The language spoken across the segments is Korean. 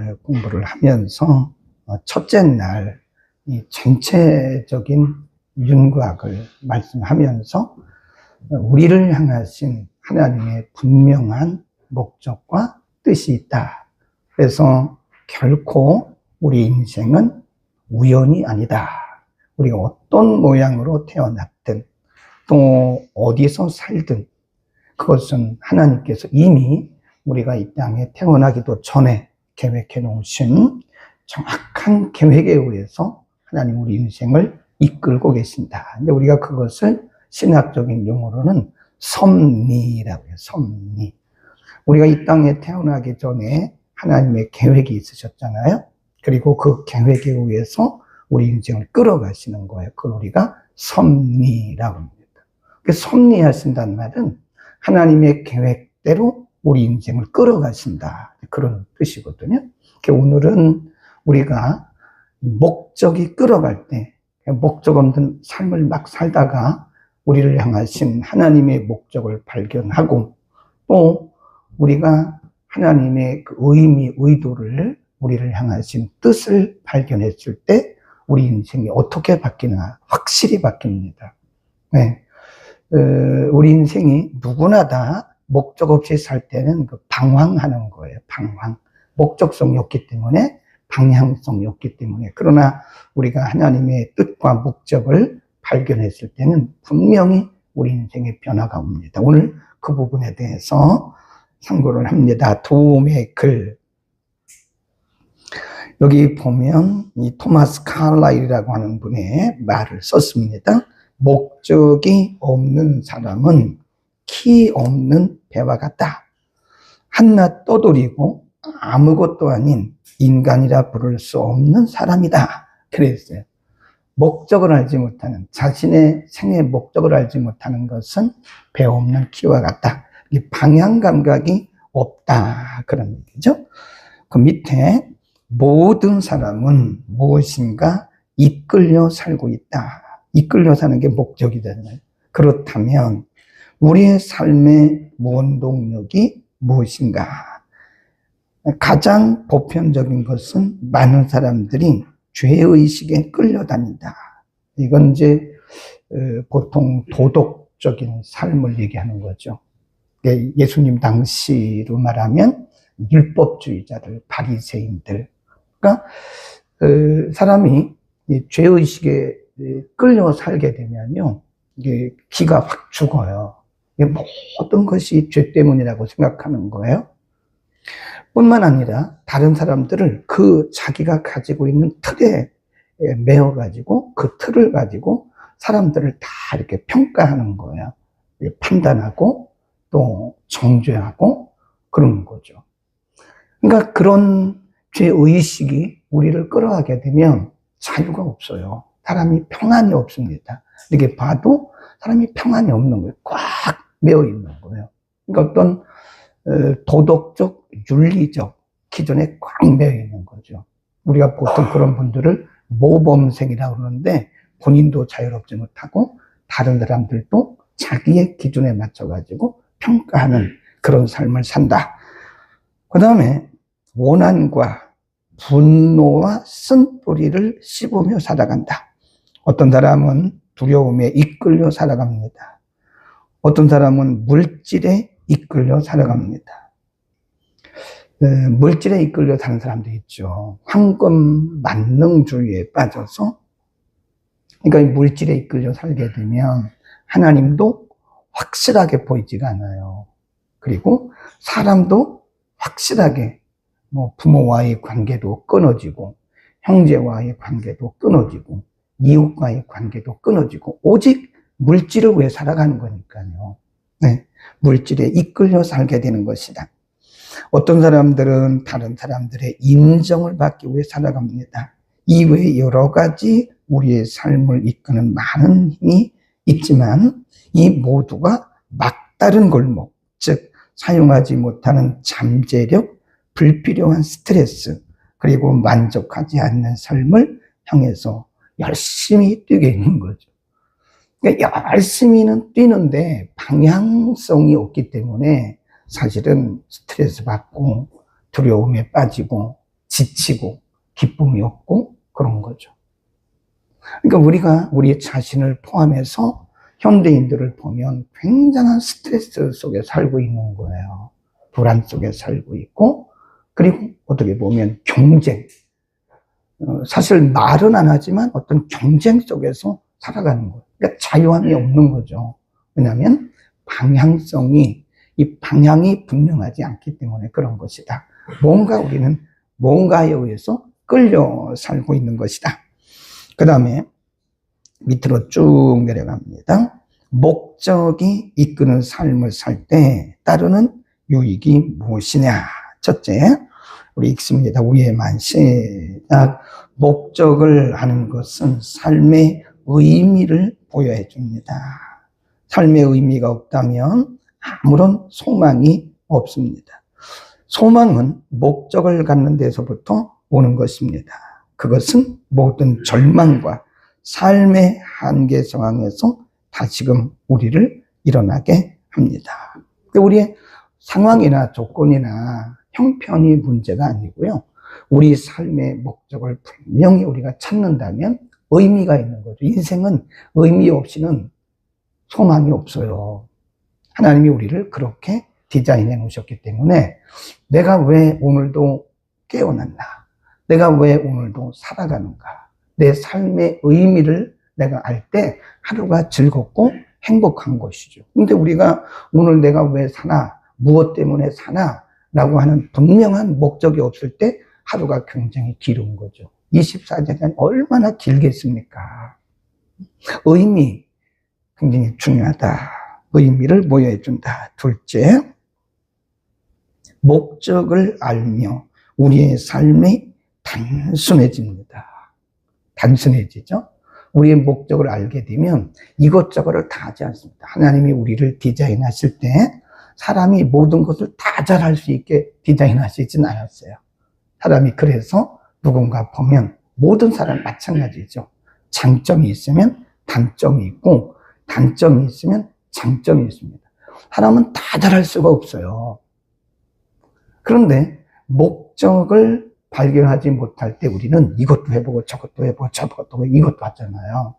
오늘 공부를 하면서 첫째 날 이 전체적인 윤곽을 말씀하면서 우리를 향하신 하나님의 분명한 목적과 뜻이 있다. 그래서 결코 우리 인생은 우연이 아니다. 우리가 어떤 모양으로 태어났든 또 어디서 살든 그것은 하나님께서 이미 우리가 이 땅에 태어나기도 전에 계획해 놓으신 정확한 계획에 의해서 하나님 우리 인생을 이끌고 계신다. 근데 우리가 그것을 신학적인 용어로는 섭리라고 해요. 섭리. 우리가 이 땅에 태어나기 전에 하나님의 계획이 있으셨잖아요. 그리고 그 계획에 의해서 우리 인생을 끌어가시는 거예요. 그걸 우리가 섭리라고 합니다. 섭리하신다는 말은 하나님의 계획대로 우리 인생을 끌어가신다. 그런 뜻이거든요. 오늘은 우리가 목적이 끌어갈 때, 목적 없는 삶을 막 살다가 우리를 향하신 하나님의 목적을 발견하고 또 우리가 하나님의 그 의미, 의도를 우리를 향하신 뜻을 발견했을 때 우리 인생이 어떻게 바뀌나 확실히 바뀝니다. 네. 우리 인생이 누구나 다 목적 없이 살 때는 방황하는 거예요. 방황. 목적성이 없기 때문에, 방향성이 없기 때문에. 그러나 우리가 하나님의 뜻과 목적을 발견했을 때는 분명히 우리 인생의 변화가 옵니다. 오늘 그 부분에 대해서 상고를 합니다. 도움의 글. 여기 보면 이 토마스 칼라일이라고 하는 분의 말을 썼습니다. 목적이 없는 사람은 키 없는 배와 같다. 한낱 떠돌이고 아무것도 아닌 인간이라 부를 수 없는 사람이다. 그랬어요. 목적을 알지 못하는, 자신의 생의 목적을 알지 못하는 것은 배 없는 키와 같다. 방향 감각이 없다. 그런 얘기죠. 그 밑에 모든 사람은 무엇인가 이끌려 살고 있다. 이끌려 사는 게 목적이잖아요. 그렇다면 우리의 삶의 원동력이 무엇인가? 가장 보편적인 것은 많은 사람들이 죄의식에 끌려다닌다. 이건 이제 보통 도덕적인 삶을 얘기하는 거죠. 예수님 당시로 말하면 율법주의자들, 바리새인들. 그러니까 사람이 죄의식에 끌려 살게 되면요, 이게 기가 확 죽어요. 모든 것이 죄 때문이라고 생각하는 거예요. 뿐만 아니라 다른 사람들을 그 자기가 가지고 있는 틀에 매어가지고 그 틀을 가지고 사람들을 다 이렇게 평가하는 거예요. 판단하고 또 정죄하고 그런 거죠. 그러니까 그런 죄의식이 우리를 끌어가게 되면 자유가 없어요. 사람이 평안이 없습니다. 이렇게 봐도 사람이 평안이 없는 거예요. 꽉 매어 있는 거예요. 그러니까 어떤 도덕적, 윤리적 기준에 꽉 매여 있는 거죠. 우리가 보통 그런 분들을 모범생이라고 그러는데 본인도 자유롭지 못하고 다른 사람들도 자기의 기준에 맞춰가지고 평가하는 그런 삶을 산다. 그 다음에 원한과 분노와 쓴뿌리를 씹으며 살아간다. 어떤 사람은 두려움에 이끌려 살아갑니다. 어떤 사람은 물질에 이끌려 살아갑니다. 물질에 이끌려 사는 사람도 있죠. 황금 만능주의에 빠져서, 그러니까 물질에 이끌려 살게 되면 하나님도 확실하게 보이지가 않아요. 그리고 사람도 확실하게 부모와의 관계도 끊어지고 형제와의 관계도 끊어지고 이웃과의 관계도 끊어지고 오직 물질을 위해 살아가는 거니까요. 네, 물질에 이끌려 살게 되는 것이다. 어떤 사람들은 다른 사람들의 인정을 받기 위해 살아갑니다. 이외에 여러 가지 우리의 삶을 이끄는 많은 힘이 있지만 이 모두가 막다른 골목, 즉 사용하지 못하는 잠재력, 불필요한 스트레스, 그리고 만족하지 않는 삶을 향해서 열심히 뛰게 있는 거죠. 그러니까 열심히는 뛰는데 방향성이 없기 때문에 사실은 스트레스 받고 두려움에 빠지고 지치고 기쁨이 없고 그런 거죠. 그러니까 우리가 우리 자신을 포함해서 현대인들을 보면 굉장한 스트레스 속에 살고 있는 거예요. 불안 속에 살고 있고, 그리고 어떻게 보면 경쟁. 사실 말은 안 하지만 어떤 경쟁 속에서 살아가는 거예요. 그러니까 자유함이 없는 거죠. 왜냐하면 이 방향이 분명하지 않기 때문에 그런 것이다. 우리는 뭔가에 의해서 끌려 살고 있는 것이다. 그 다음에 밑으로 쭉 내려갑니다. 목적이 이끄는 삶을 살 때 따르는 유익이 무엇이냐? 첫째, 우리 읽습니다. 위에만 시작. 목적을 하는 것은 삶의 의미를 부여해 줍니다. 삶의 의미가 없다면 아무런 소망이 없습니다. 소망은 목적을 갖는 데서부터 오는 것입니다. 그것은 모든 절망과 삶의 한계 상황에서 다시금 우리를 일어나게 합니다. 우리의 상황이나 조건이나 형편이 문제가 아니고요. 우리 삶의 목적을 분명히 우리가 찾는다면 의미가 있는 거죠. 인생은 의미 없이는 소망이 없어요. 하나님이 우리를 그렇게 디자인해 놓으셨기 때문에 내가 왜 오늘도 깨어났나? 내가 왜 오늘도 살아가는가? 내 삶의 의미를 내가 알 때 하루가 즐겁고 행복한 것이죠. 근데 우리가 오늘 내가 왜 사나? 무엇 때문에 사나? 라고 하는 분명한 목적이 없을 때 하루가 굉장히 길은 거죠. 24시간 얼마나 길겠습니까? 의미, 굉장히 중요하다. 의미를 부여해 준다. 둘째, 목적을 알며 우리의 삶이 단순해집니다. 단순해지죠? 우리의 목적을 알게 되면 이것저것을 다 하지 않습니다. 하나님이 우리를 디자인하실 때 사람이 모든 것을 다 잘할 수 있게 디자인하시진 않았어요. 사람이 그래서 누군가 보면 모든 사람 마찬가지죠. 장점이 있으면 단점이 있고 단점이 있으면 장점이 있습니다. 사람은 다 잘할 수가 없어요. 그런데 목적을 발견하지 못할 때 우리는 이것도 해보고 저것도 해보고 저것도 해보고 이것도 하잖아요.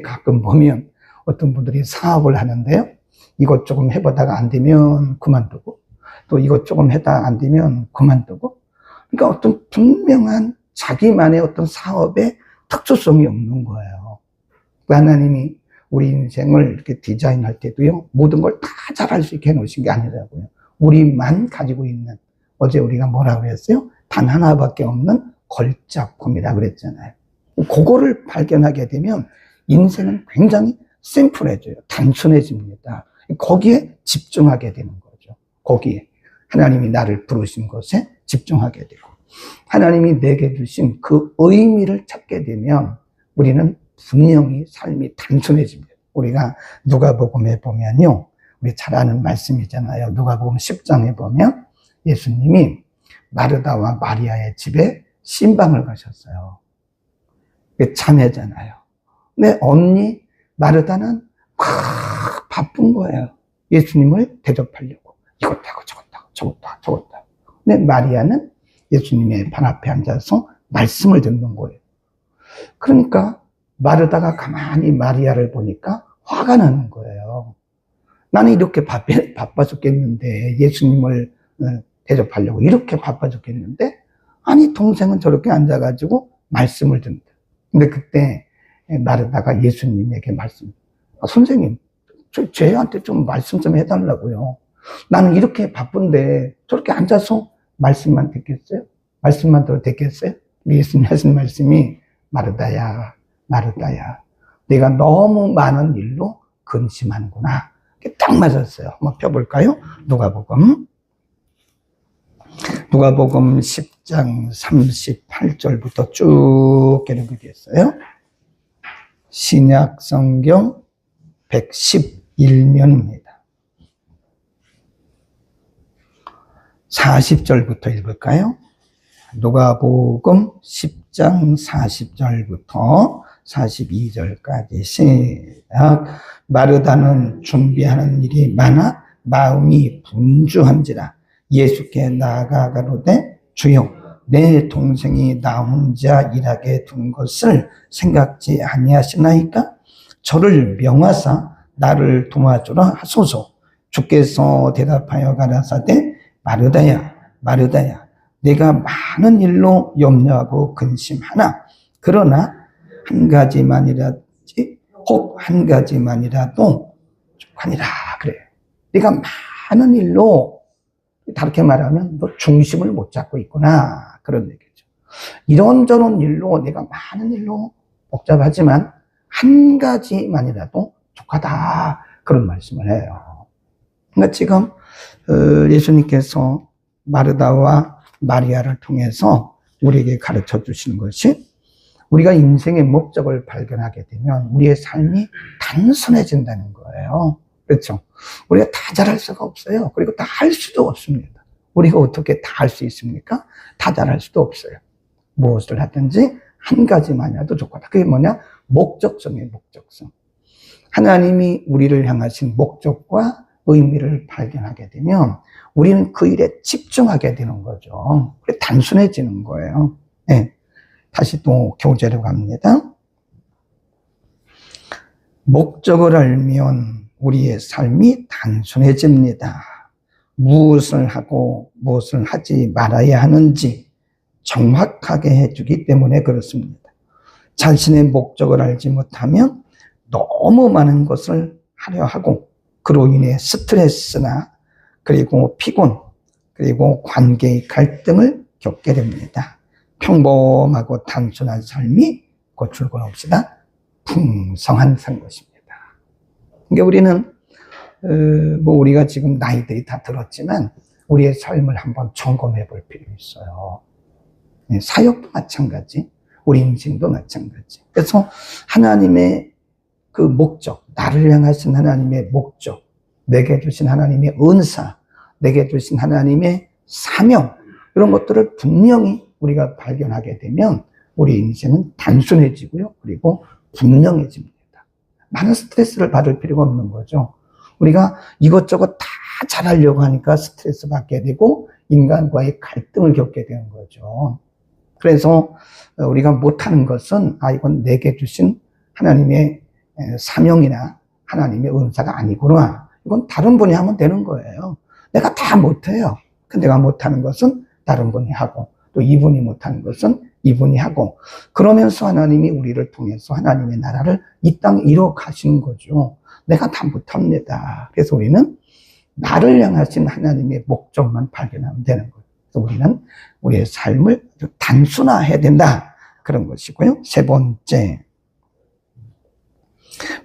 가끔 보면 어떤 분들이 사업을 하는데요. 이것 조금 해보다가 안 되면 그만두고 또 이것 조금 해다 안 되면 그만두고, 그러니까 어떤 분명한 자기만의 어떤 사업의 특수성이 없는 거예요. 하나님이 우리 인생을 이렇게 디자인할 때도요, 모든 걸 다 잘할 수 있게 해놓으신 게 아니라고요. 우리만 가지고 있는, 어제 우리가 뭐라고 그랬어요? 단 하나밖에 없는 걸작품이라 그랬잖아요. 그거를 발견하게 되면 인생은 굉장히 심플해져요. 단순해집니다. 거기에 집중하게 되는 거죠. 거기에 하나님이 나를 부르신 것에 집중하게 되고 하나님이 내게 주신 그 의미를 찾게 되면 우리는 분명히 삶이 단순해집니다. 우리가 누가복음에 보면요, 우리 잘 아는 말씀이잖아요. 누가복음 10장에 보면 예수님이 마르다와 마리아의 집에 신방을 가셨어요. 자매잖아요. 근데 언니 마르다는 바쁜 거예요. 예수님을 대접하려고. 이것도 하고 저것도 하고 저것도 하고 저것도 하고. 근데 마리아는 예수님의 발 앞에 앉아서 말씀을 듣는 거예요. 그러니까 마르다가 가만히 마리아를 보니까 화가 나는 거예요. 나는 이렇게 바빠 죽겠는데, 예수님을 대접하려고 이렇게 바빠 죽겠는데, 아니 동생은 저렇게 앉아가지고 말씀을 듣는다. 근데 그때 마르다가 예수님에게 선생님, 쟤한테 좀 말씀 좀 해달라고요. 나는 이렇게 바쁜데 저렇게 앉아서 말씀만 듣겠어요? 말씀만 들어도 됐겠어요? 예수님 하신 말씀이 마르다야, 마르다야, 내가 너무 많은 일로 근심하는구나. 딱 맞았어요. 한번 펴볼까요? 누가복음 10장 38절부터 쭉 기록이 됐어요. 신약 성경 111면입니다. 40절부터 읽을까요? 누가복음 10장 40절부터 42절까지 시작. 마르다는 준비하는 일이 많아 마음이 분주한지라 예수께 나아가 가로되 주여 내 동생이 나 혼자 일하게 둔 것을 생각지 아니하시나이까? 저를 명하사 나를 도와주라 하소서. 주께서 대답하여 가라사대 마르다야 마르다야 내가 많은 일로 염려하고 근심하나 그러나 한 가지만이라지 혹 한 가지만이라도 족하니라 그래요. 네가 많은 일로, 다르게 말하면 너 중심을 못 잡고 있구나 그런 얘기죠. 이런저런 일로 내가 많은 일로 복잡하지만 한 가지만이라도 족하다 그런 말씀을 해요. 그러니까 지금 예수님께서 마르다와 마리아를 통해서 우리에게 가르쳐 주시는 것이, 우리가 인생의 목적을 발견하게 되면 우리의 삶이 단순해진다는 거예요. 그렇죠? 우리가 다 잘할 수가 없어요. 그리고 다 할 수도 없습니다. 우리가 어떻게 다 할 수 있습니까? 다 잘할 수도 없어요. 무엇을 하든지 한 가지만이라도 좋겠다. 그게 뭐냐? 목적성이에요. 목적성. 하나님이 우리를 향하신 목적과 의미를 발견하게 되면 우리는 그 일에 집중하게 되는 거죠. 단순해지는 거예요. 네. 다시 또 교재로 갑니다. 목적을 알면 우리의 삶이 단순해집니다. 무엇을 하고 무엇을 하지 말아야 하는지 정확하게 해주기 때문에 그렇습니다. 자신의 목적을 알지 못하면 너무 많은 것을 하려 하고 그로 인해 스트레스나 그리고 피곤 그리고 관계의 갈등을 겪게 됩니다. 평범하고 단순한 삶이 고출권 없이다 풍성한 것입니다. 그러니까 우리는 우리가 지금 나이들이 다 들었지만 우리의 삶을 한번 점검해 볼 필요가 있어요. 사역도 마찬가지, 우리 인생도 마찬가지. 그래서 하나님의 그 목적, 나를 향하신 하나님의 목적, 내게 주신 하나님의 은사, 내게 주신 하나님의 사명, 이런 것들을 분명히 우리가 발견하게 되면 우리 인생은 단순해지고요. 그리고 분명해집니다. 많은 스트레스를 받을 필요가 없는 거죠. 우리가 이것저것 다 잘하려고 하니까 스트레스 받게 되고 인간과의 갈등을 겪게 되는 거죠. 그래서 우리가 못하는 것은 이건 내게 주신 하나님의 사명이나 하나님의 은사가 아니구나. 이건 다른 분이 하면 되는 거예요. 내가 다 못해요. 근데 내가 못하는 것은 다른 분이 하고 또 이분이 못하는 것은 이분이 하고, 그러면서 하나님이 우리를 통해서 하나님의 나라를 이 땅에 이루어 가시는 거죠. 내가 다 못합니다. 그래서 우리는 나를 향하신 하나님의 목적만 발견하면 되는 거예요. 그래서 우리는 우리의 삶을 단순화해야 된다 그런 것이고요. 세 번째,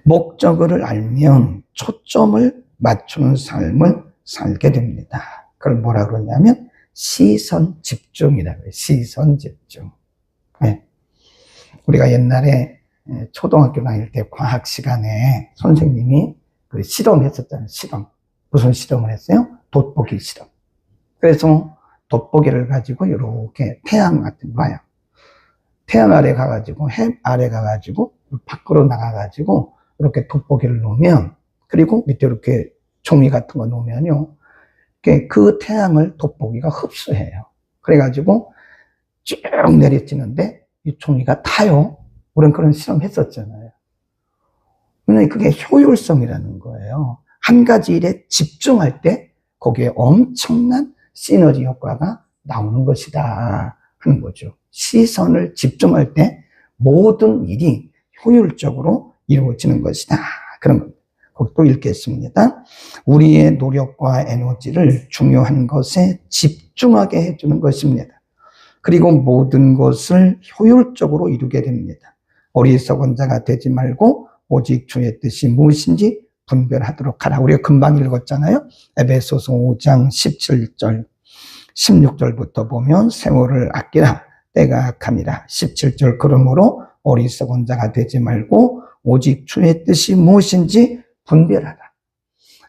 목적을 알면 초점을 맞추는 삶을 살게 됩니다. 그걸 뭐라 그러냐면 시선 집중이라고 해요. 시선 집중. 네. 우리가 옛날에 초등학교 다닐 때 과학 시간에 선생님이 그 실험했었잖아요. 실험. 무슨 실험을 했어요? 돋보기 실험. 그래서 돋보기를 가지고 이렇게 태양 같은 거 봐요. 태양 아래 가가지고 해 아래 가가지고 밖으로 나가가지고 이렇게 돋보기를 놓으면, 그리고 밑에 이렇게 종이 같은 거 놓으면요, 그 태양을 돋보기가 흡수해요. 그래가지고 쭉 내려지는데 이 종이가 타요. 우리는 그런 실험 했었잖아요. 그러니까 그게 효율성이라는 거예요. 한 가지 일에 집중할 때 거기에 엄청난 시너지 효과가 나오는 것이다 하는 거죠. 시선을 집중할 때 모든 일이 효율적으로 이루어지는 것이다 그런 겁니다. 또 읽겠습니다. 우리의 노력과 에너지를 중요한 것에 집중하게 해주는 것입니다. 그리고 모든 것을 효율적으로 이루게 됩니다. 어리석은 자가 되지 말고 오직 주의 뜻이 무엇인지 분별하도록 하라. 우리가 금방 읽었잖아요. 에베소서 5장 17절 16절부터 보면 세월을 아끼라 때가 악함이라. 17절 그러므로 어리석은 자가 되지 말고 오직 주의 뜻이 무엇인지 분별하라.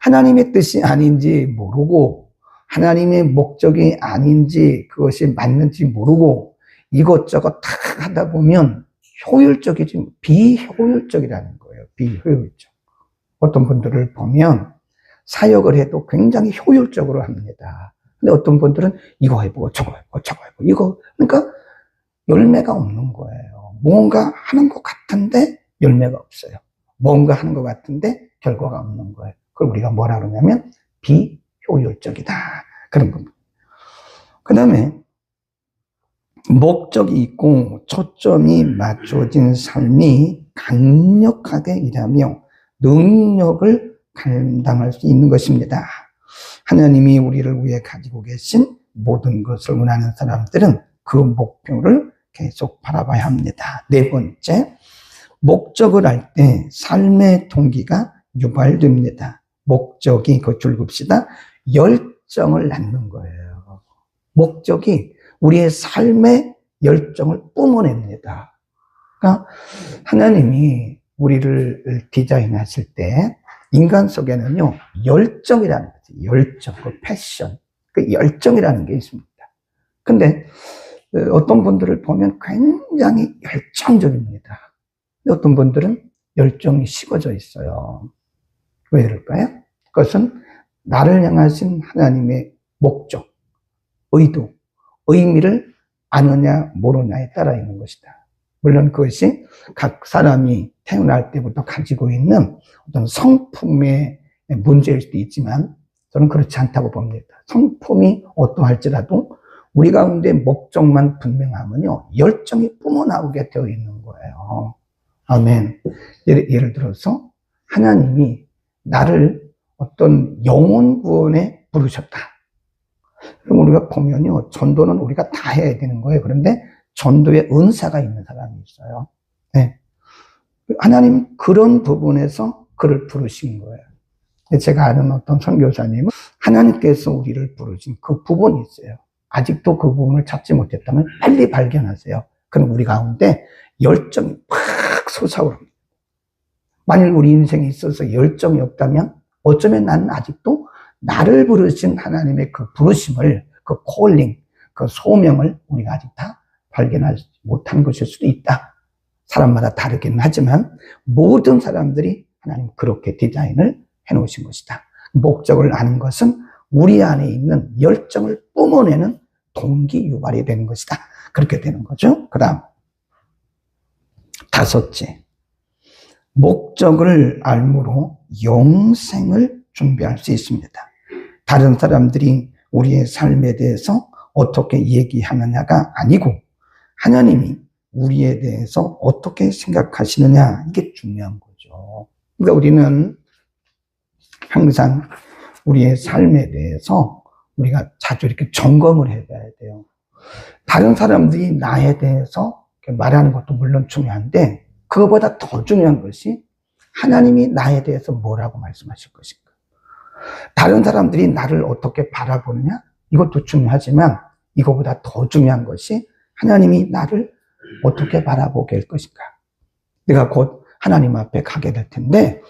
하나님의 뜻이 아닌지 모르고 하나님의 목적이 아닌지 그것이 맞는지 모르고 이것저것 다 하다 보면 효율적이지 비효율적이라는 거예요. 비효율적. 어떤 분들을 보면 사역을 해도 굉장히 효율적으로 합니다. 근데 어떤 분들은 이거 해보고 저거 해보고 저거 해보고 이거, 그러니까 열매가 없는 거예요. 뭔가 하는 것 같은데 열매가 없어요. 뭔가 하는 것 같은데 결과가 없는 거예요. 그걸 우리가 뭐라 그러냐면 비효율적이다, 그런 겁니다. 그 다음에 목적이 있고 초점이 맞춰진 삶이 강력하게 일하며 능력을 감당할 수 있는 것입니다. 하나님이 우리를 위해 가지고 계신 모든 것을 원하는 사람들은 그 목표를 계속 바라봐야 합니다. 네 번째, 목적을 알 때 삶의 동기가 유발됩니다. 목적이, 그 줄 긋읍시다, 열정을 낳는 거예요. 목적이 우리의 삶의 열정을 뿜어냅니다. 그러니까 하나님이 우리를 디자인하실 때 인간 속에는요, 열정이라는 거죠. 열정, 그 패션, 그 열정이라는 게 있습니다. 근데 어떤 분들을 보면 굉장히 열정적입니다. 어떤 분들은 열정이 식어져 있어요. 왜 그럴까요? 그것은 나를 향하신 하나님의 목적, 의도, 의미를 아느냐 모르냐에 따라 있는 것이다. 물론 그것이 각 사람이 태어날 때부터 가지고 있는 어떤 성품의 문제일 수도 있지만 저는 그렇지 않다고 봅니다. 성품이 어떠할지라도 우리 가운데 목적만 분명하면요, 열정이 뿜어나오게 되어 있는 거예요. 아멘. 예를 들어서 하나님이 나를 어떤 영혼 구원에 부르셨다. 그럼 우리가 보면요, 전도는 우리가 다 해야 되는 거예요. 그런데 전도에 은사가 있는 사람이 있어요. 네. 하나님 그런 부분에서 그를 부르신 거예요. 제가 아는 어떤 선교사님은 하나님께서 우리를 부르신 그 부분이 있어요. 아직도 그 부분을 찾지 못했다면 빨리 발견하세요. 그럼 우리 가운데 열정이 팍 솟아오릅니다. 만일 우리 인생에 있어서 열정이 없다면 어쩌면 나는 아직도 나를 부르신 하나님의 그 부르심을, 그 콜링, 그 소명을 우리가 아직 다 발견하지 못한 것일 수도 있다. 사람마다 다르긴 하지만 모든 사람들이 하나님 그렇게 디자인을 해놓으신 것이다. 목적을 아는 것은 우리 안에 있는 열정을 뿜어내는 동기 유발이 되는 것이다. 그렇게 되는 거죠. 그 다음 다섯째, 목적을 알므로 영생을 준비할 수 있습니다. 다른 사람들이 우리의 삶에 대해서 어떻게 얘기하느냐가 아니고 하나님이 우리에 대해서 어떻게 생각하시느냐, 이게 중요한 거죠. 그러니까 우리는 항상 우리의 삶에 대해서 우리가 자주 이렇게 점검을 해봐야 돼요. 다른 사람들이 나에 대해서 말하는 것도 물론 중요한데 그거보다 더 중요한 것이 하나님이 나에 대해서 뭐라고 말씀하실 것인가. 다른 사람들이 나를 어떻게 바라보느냐, 이것도 중요하지만 이거보다 더 중요한 것이 하나님이 나를 어떻게 바라보게 할 것인가. 내가 곧 하나님 앞에 가게 될 텐데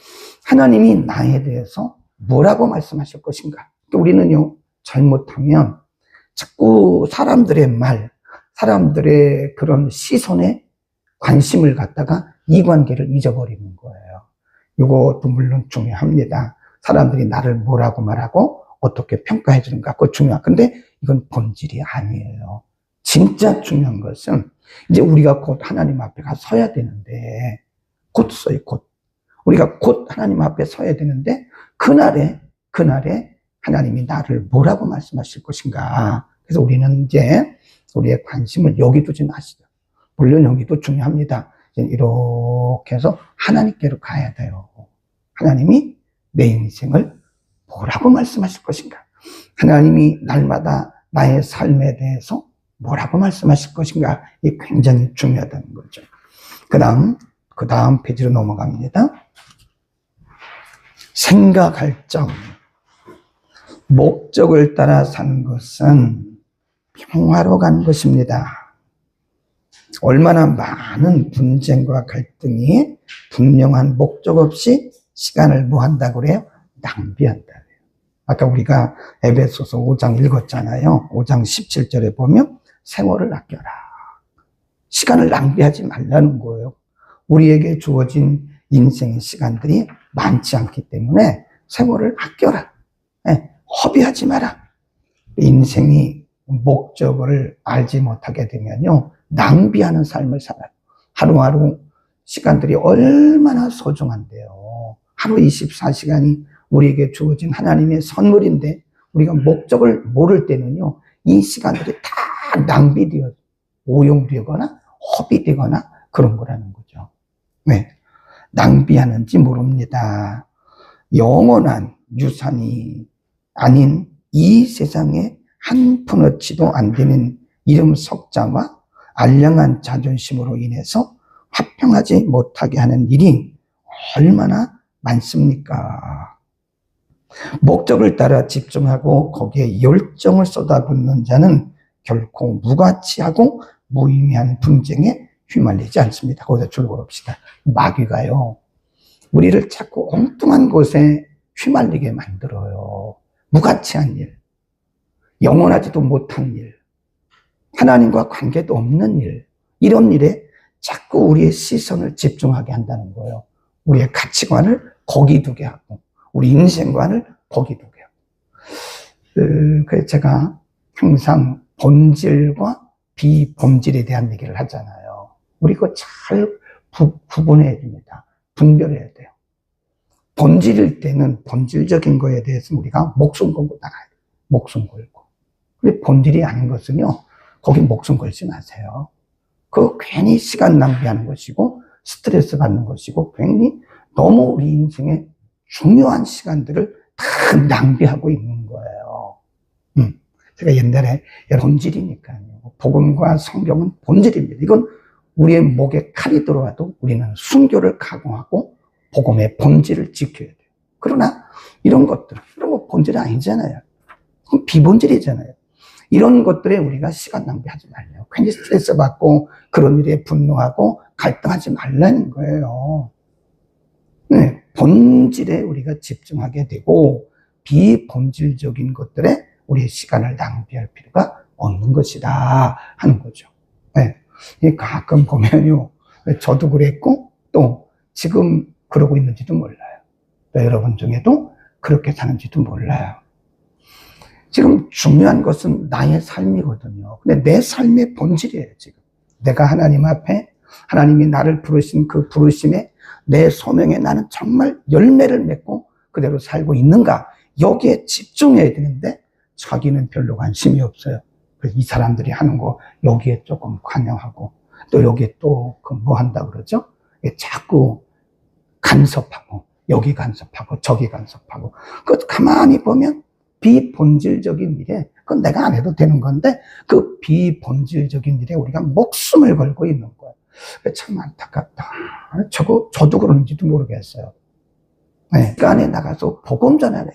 하나님이 나에 대해서 뭐라고 말씀하실 것인가. 우리는요, 잘못하면 자꾸 사람들의 말, 사람들의 그런 시선에 관심을 갖다가 이관계를 잊어버리는 거예요. 이것도 물론 중요합니다. 사람들이 나를 뭐라고 말하고 어떻게 평가해 주는가, 그거 중요한 건데 이건 본질이 아니에요. 진짜 중요한 것은 이제 우리가 곧 하나님 앞에 가 서야 되는데, 곧 서요, 곧. 우리가 곧 하나님 앞에 서야 되는데 그날에 하나님이 나를 뭐라고 말씀하실 것인가. 그래서 우리는 이제 우리의 관심을 여기 두지 마시죠. 물론 여기도 중요합니다. 이렇게 해서 하나님께로 가야 돼요. 하나님이 내 인생을 뭐라고 말씀하실 것인가. 하나님이 날마다 나의 삶에 대해서 뭐라고 말씀하실 것인가. 이게 굉장히 중요하다는 거죠. 그 다음 페이지로 넘어갑니다. 생각할 점. 목적을 따라 사는 것은 평화로 가는 것입니다. 얼마나 많은 분쟁과 갈등이 분명한 목적 없이 시간을 뭐 한다고 그래요? 낭비한다 그래요. 아까 우리가 에베소서 5장 읽었잖아요. 5장 17절에 보면 세월을 아껴라. 시간을 낭비하지 말라는 거예요. 우리에게 주어진 인생의 시간들이 많지 않기 때문에 세월을 아껴라. 허비하지 마라. 인생이 목적을 알지 못하게 되면요, 낭비하는 삶을 살아요. 하루하루 시간들이 얼마나 소중한데요. 하루 24시간이 우리에게 주어진 하나님의 선물인데 우리가 목적을 모를 때는요, 이 시간들이 다 낭비되어 오용되거나 허비되거나 그런 거라는 거죠. 네, 낭비하는지 모릅니다. 영원한 유산이 아닌 이 세상에 한 푼어치도 안 되는 이름 석자와 알량한 자존심으로 인해서 화평하지 못하게 하는 일이 얼마나 많습니까? 목적을 따라 집중하고 거기에 열정을 쏟아붓는 자는 결코 무가치하고 무의미한 분쟁에 휘말리지 않습니다. 거기서 출발합시다. 마귀가요, 우리를 자꾸 엉뚱한 곳에 휘말리게 만들어요. 무가치한 일, 영원하지도 못한 일, 하나님과 관계도 없는 일, 이런 일에 자꾸 우리의 시선을 집중하게 한다는 거예요. 우리의 가치관을 거기 두게 하고 우리 인생관을 거기 두게 하고. 그래서 제가 항상 본질과 비본질에 대한 얘기를 하잖아요. 우리 그거 잘 구분해야 됩니다. 분별해야 돼요. 본질일 때는 본질적인 거에 대해서 우리가 목숨 걸고 나가야 돼요. 목숨 걸고. 근데 본질이 아닌 것은요, 거기 목숨 걸지 마세요. 그거 괜히 시간 낭비하는 것이고 스트레스 받는 것이고 괜히 너무 우리 인생에 중요한 시간들을 다 낭비하고 있는 거예요. 제가 옛날에 본질이니까요. 복음과 성경은 본질입니다. 이건 우리의 목에 칼이 들어와도 우리는 순교를 각오하고 복음의 본질을 지켜야 돼요. 그러나 이런 거 본질이 아니잖아요. 그럼 비본질이잖아요. 이런 것들에 우리가 시간 낭비하지 말래요. 괜히 스트레스 받고 그런 일에 분노하고 갈등하지 말라는 거예요. 네, 본질에 우리가 집중하게 되고 비본질적인 것들에 우리의 시간을 낭비할 필요가 없는 것이다 하는 거죠. 네, 가끔 보면요, 저도 그랬고 또 지금 그러고 있는지도 몰라요. 또 여러분 중에도 그렇게 사는지도 몰라요. 지금 중요한 것은 나의 삶이거든요. 근데 내 삶의 본질이에요, 지금. 내가 하나님 앞에, 하나님이 나를 부르신 그 부르심에 내 소명에 나는 정말 열매를 맺고 그대로 살고 있는가? 여기에 집중해야 되는데 자기는 별로 관심이 없어요. 그래서 이 사람들이 하는 거 여기에 조금 관여하고 또 여기에 또 그 뭐 한다 그러죠? 자꾸 간섭하고 여기 간섭하고 저기 간섭하고 그 가만히 보면 비본질적인 일에 그건 내가 안 해도 되는 건데 그 비본질적인 일에 우리가 목숨을 걸고 있는 거예요. 참 안타깝다. 저도 그런지도 모르겠어요. 네, 그 시간에 나가서 복음 전하래.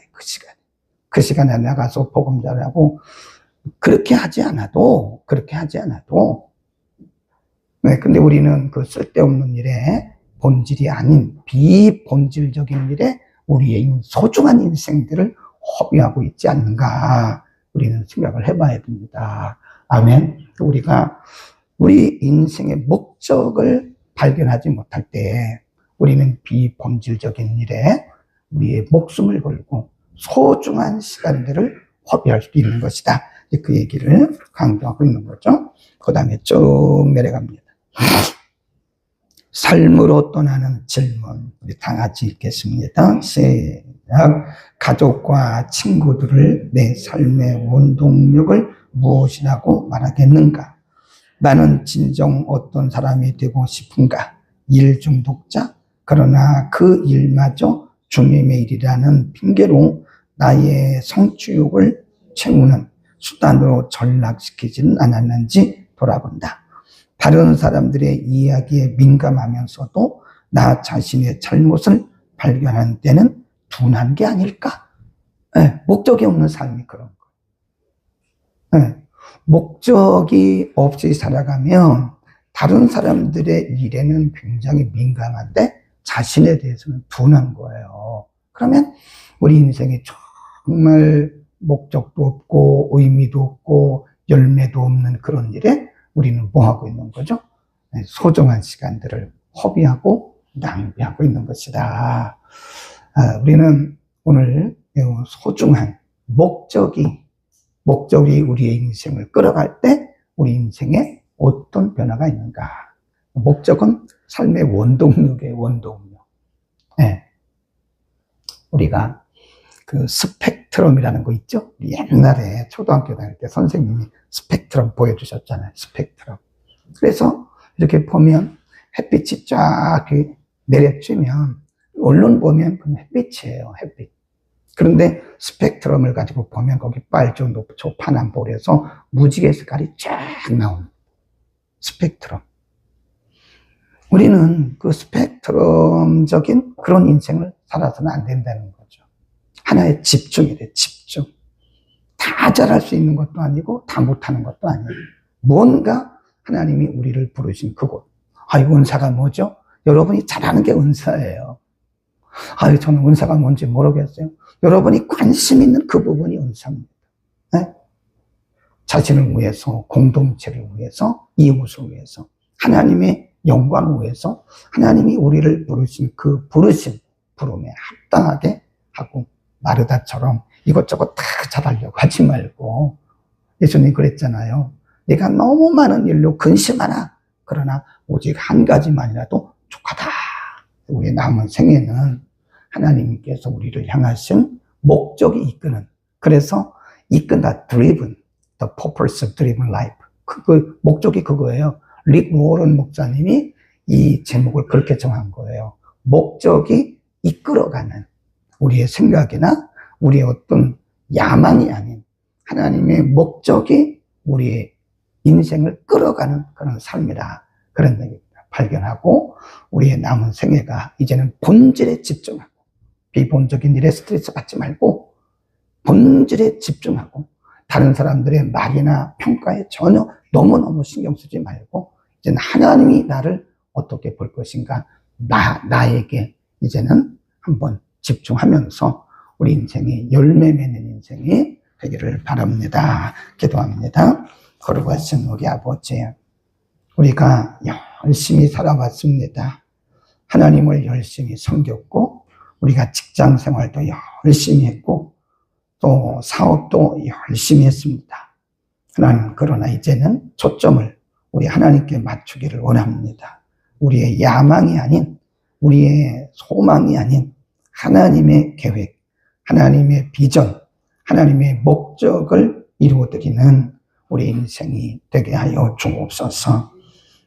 그 시간에 나가서 복음 전하고 그렇게 하지 않아도 네, 근데 우리는 그 쓸데없는 일에 본질이 아닌 비본질적인 일에 우리의 소중한 인생들을 허비하고 있지 않는가 우리는 생각을 해봐야 됩니다. 아멘. 우리가 우리 인생의 목적을 발견하지 못할 때 우리는 비본질적인 일에 우리의 목숨을 걸고 소중한 시간들을 허비할 수도 있는 것이다. 그 얘기를 강조하고 있는 거죠. 그 다음에 쭉 내려갑니다. 삶으로 떠나는 질문, 우리 다 같이 읽겠습니다. 시작. 가족과 친구들을 내 삶의 원동력을 무엇이라고 말하겠는가? 나는 진정 어떤 사람이 되고 싶은가? 일 중독자? 그러나 그 일마저 주님의 일이라는 핑계로 나의 성취욕을 채우는 수단으로 전락시키지는 않았는지 돌아본다. 다른 사람들의 이야기에 민감하면서도 나 자신의 잘못을 발견하는 때는 둔한 게 아닐까? 네, 목적이 없는 삶이 그런 거예요. 네, 목적이 없이 살아가면 다른 사람들의 일에는 굉장히 민감한데 자신에 대해서는 둔한 거예요. 그러면 우리 인생에 정말 목적도 없고 의미도 없고 열매도 없는 그런 일에 우리는 뭐 하고 있는 거죠? 소중한 시간들을 허비하고 낭비하고 있는 것이다. 우리는 오늘 소중한 목적이 목적이 우리의 인생을 끌어갈 때 우리 인생에 어떤 변화가 있는가. 목적은 삶의 원동력이에요, 원동력. 네. 우리가 그 스펙트럼이라는 거 있죠? 옛날에 초등학교 다닐 때 선생님이 스펙트럼 보여주셨잖아요, 스펙트럼. 그래서 이렇게 보면 햇빛이 쫙 내려쬐면 얼른 보면 그건 햇빛이에요, 햇빛. 그런데 스펙트럼을 가지고 보면 거기 빨주, 녹초, 파남보라서 무지개 색깔이 쫙 나옵니다. 스펙트럼. 우리는 그 스펙트럼적인 그런 인생을 살아서는 안 된다는 거죠. 하나에 집중이 돼, 집중. 다 잘할 수 있는 것도 아니고 다 못하는 것도 아니에요. 뭔가 하나님이 우리를 부르신 그곳. 이 은사가 뭐죠? 여러분이 잘하는 게 은사예요. 저는 은사가 뭔지 모르겠어요. 여러분이 관심 있는 그 부분이 은사입니다. 네? 자신을 위해서, 공동체를 위해서, 이웃을 위해서, 하나님의 영광을 위해서 하나님이 우리를 부르신 그 부르심, 부름에 합당하게 하고 마르다처럼 이것저것 다 잘하려고 하지 말고 예수님 그랬잖아요. 내가 너무 많은 일로 근심하나 그러나 오직 한 가지만이라도 족하다. 우리 남은 생애는 하나님께서 우리를 향하신 목적이 이끄는, 그래서 이끈다, driven, the purpose driven life. 그 목적이 그거예요. 릭 워런 목사님이 이 제목을 그렇게 정한 거예요. 목적이 이끌어가는 우리의 생각이나 우리의 어떤 야망이 아닌 하나님의 목적이 우리의 인생을 끌어가는 그런 삶이다. 그런 얘기입니다. 발견하고 우리의 남은 생애가 이제는 본질에 집중하고 비본적인 일에 스트레스 받지 말고 본질에 집중하고 다른 사람들의 말이나 평가에 전혀 너무너무 신경 쓰지 말고 이제는 하나님이 나를 어떻게 볼 것인가, 나에게 이제는 한번 집중하면서 우리 인생이 열매 맺는 인생이 되기를 바랍니다. 기도합니다. 거룩하신 우리 아버지, 우리가 열심히 살아왔습니다. 하나님을 열심히 섬겼고 우리가 직장 생활도 열심히 했고 또 사업도 열심히 했습니다. 하나님, 그러나 이제는 초점을 우리 하나님께 맞추기를 원합니다. 우리의 야망이 아닌, 우리의 소망이 아닌 하나님의 계획, 하나님의 비전, 하나님의 목적을 이루어드리는 우리 인생이 되게 하여 주옵소서.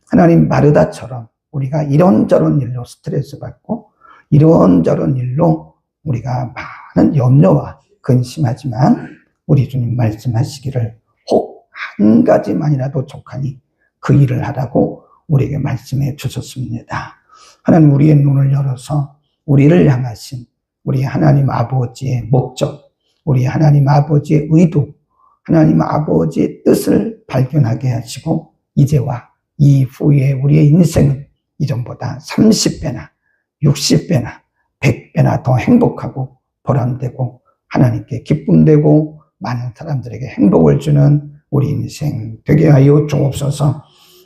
하나님, 마르다처럼 우리가 이런저런 일로 스트레스 받고 이런저런 일로 우리가 많은 염려와 근심하지만 우리 주님 말씀하시기를 혹 한 가지만이라도 족하니 그 일을 하라고 우리에게 말씀해 주셨습니다. 하나님, 우리의 눈을 열어서 우리를 향하신 우리 하나님 아버지의 목적, 우리 하나님 아버지의 의도, 하나님 아버지의 뜻을 발견하게 하시고 이제와 이후에 우리의 인생은 이전보다 30배나 60배나 100배나 더 행복하고 보람되고 하나님께 기쁨되고 많은 사람들에게 행복을 주는 우리 인생 되게 하여 주옵소서.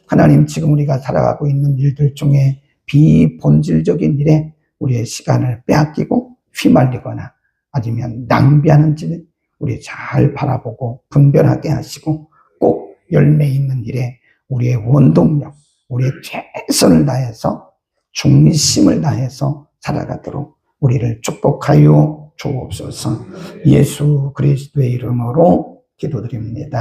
하나님, 지금 우리가 살아가고 있는 일들 중에 비본질적인 일에 우리의 시간을 빼앗기고 휘말리거나 아니면 낭비하는지는 우리 잘 바라보고 분별하게 하시고 꼭 열매 있는 일에 우리의 원동력, 우리의 최선을 다해서 중심을 다해서 살아가도록 우리를 축복하여 주옵소서. 예수 그리스도의 이름으로 기도드립니다.